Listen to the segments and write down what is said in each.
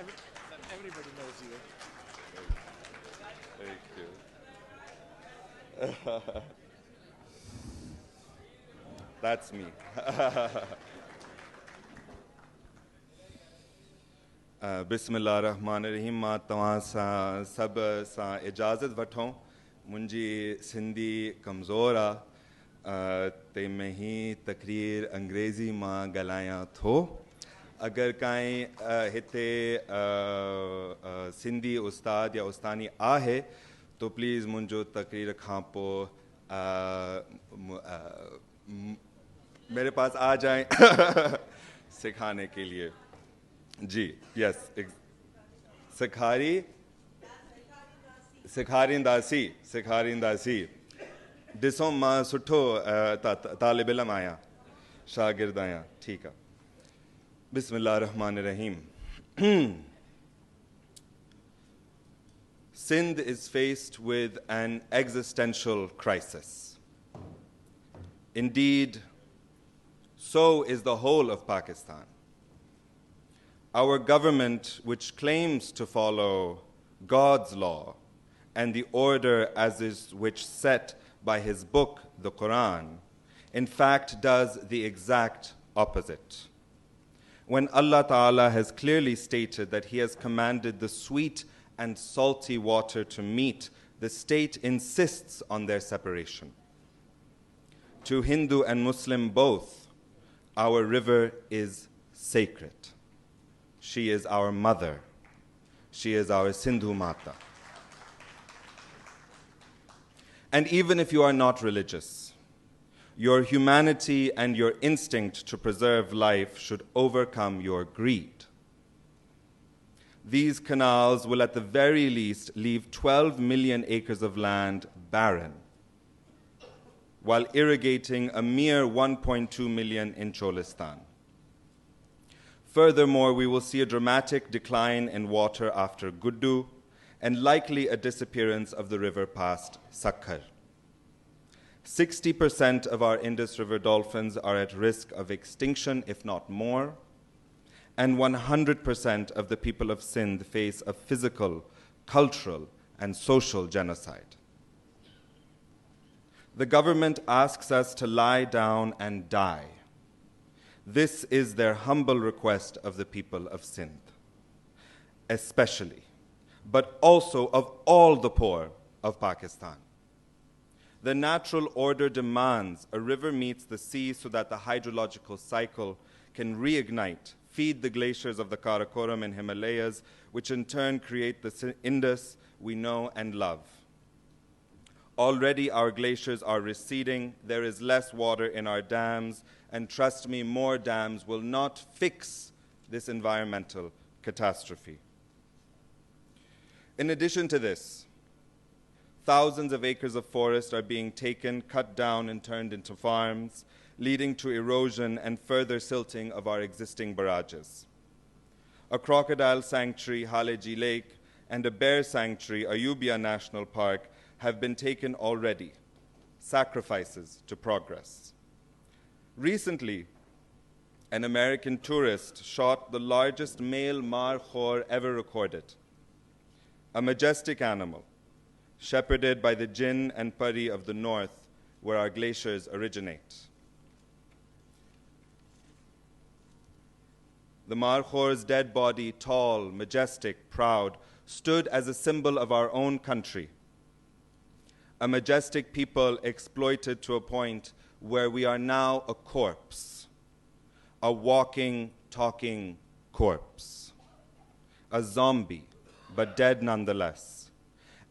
Everybody knows you. Thank you. That's me. बिस्मिल्लाह रहमान रहीम मां तव्हां सां सभ सां इजाज़त वठूं मुंहिंजी सिंधी कमज़ोर आहे तंहिंमें ही तक़रीर अंग्रेज़ी मां ॻाल्हायां थो अगरि काई हिते सिंधी उस्ताद या उस्तानी आहे तो प्लीज़ मुंहिंजो तक़रीर खां पोइ मेरे पास आ जाएं सिखाने के लिए जी यस सेखारींदासीं ॾिसो मां सुठो तालिब इल्म आहियां शागिर्द आहियां ठीकु आहे बिस्मिल्लाह रहमान रहीम Sindh is faced with an existential crisis. Indeed, so is the whole of Pakistan. Our government, which claims to follow God's law and the order as is which set by his book, the Quran, in fact does the exact opposite. When Allah Ta'ala has clearly stated that he has commanded the sweet and salty water to meet, the state insists on their separation. To Hindu and Muslim both, our river is sacred. She is our mother. She is our Sindhu Mata. And even if you are not religious, your humanity and your instinct to preserve life should overcome your greed. These canals will at the very least leave 12 million acres of land barren, while irrigating a mere 1.2 million in Cholistan. Furthermore, we will see a dramatic decline in water after Guddu and likely a disappearance of the river past Sakhar. 60% of our Indus River dolphins are at risk of extinction, if not more, and 100% of the people of Sindh face a physical, cultural, and social genocide. The government asks us to lie down and die. This is their humble request of the people of Sindh, especially, but also of all the poor of Pakistan. The natural order demands a river meets the sea so that the hydrological cycle can reignite, feed the glaciers of the Karakoram and Himalayas, which in turn create the Indus we know and love. Already our glaciers are receding, there is less water in our dams, and trust me, more dams will not fix this environmental catastrophe. In addition to this, thousands of acres of forest are being taken, cut down, and turned into farms, leading to erosion and further silting of our existing barrages. A crocodile sanctuary, Haleji Lake, and a bear sanctuary, Ayubia National Park, have been taken already, sacrifices to progress. Recently, an American tourist shot the largest male mar khor ever recorded, a majestic animal, shepherded by the jinn and pari of the north, where our glaciers originate. The mar khor's dead body, tall, majestic, proud, stood as a symbol of our own country, a majestic people exploited to a point where we are now a corpse, a walking, talking corpse, a zombie, but dead nonetheless.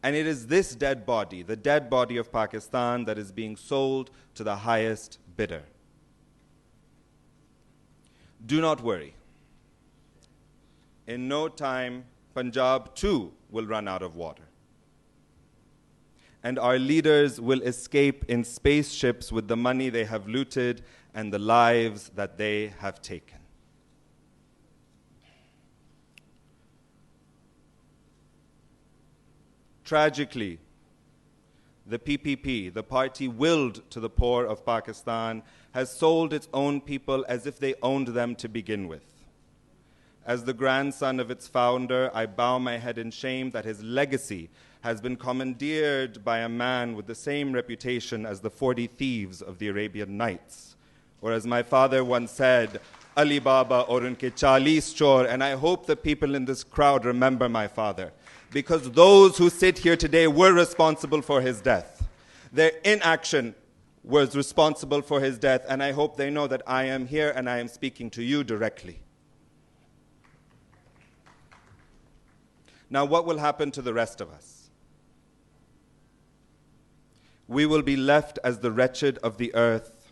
And it is this dead body, the dead body of Pakistan, that is being sold to the highest bidder. Do not worry. In no time, Punjab too will run out of water. And our leaders will escape in spaceships with the money they have looted and the lives that they have taken. Tragically, the PPP, the party willed to the poor of Pakistan, has sold its own people as if they owned them to begin with. As the grandson of its founder, I bow my head in shame that his legacy has been commandeered by a man with the same reputation as the 40 thieves of the Arabian Nights. Or as my father once said, Ali Baba aur unke 40 chor, and I hope the people in this crowd remember my father, because those who sit here today were responsible for his death. Their inaction was responsible for his death, and I hope they know that I am here and I am speaking to you directly. Now, what will happen to the rest of us? We will be left as the wretched of the earth,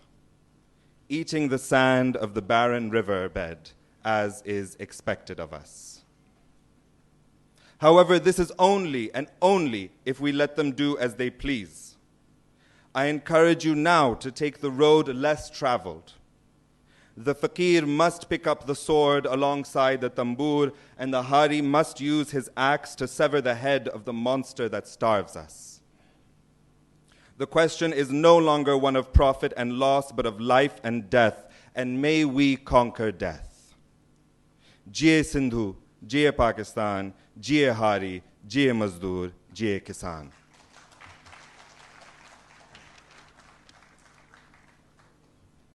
eating the sand of the barren riverbed, as is expected of us. However, this is only and only if we let them do as they please. I encourage you now to take the road less traveled. The fakir must pick up the sword alongside the tambour, and the hari must use his axe to sever the head of the monster that starves us. The question is no longer one of profit and loss, but of life and death, and may we conquer death. Jiye Sindhu, Jiye Pakistan, Jiye Hari, Jiye Mazdoor, Jiye Kisan.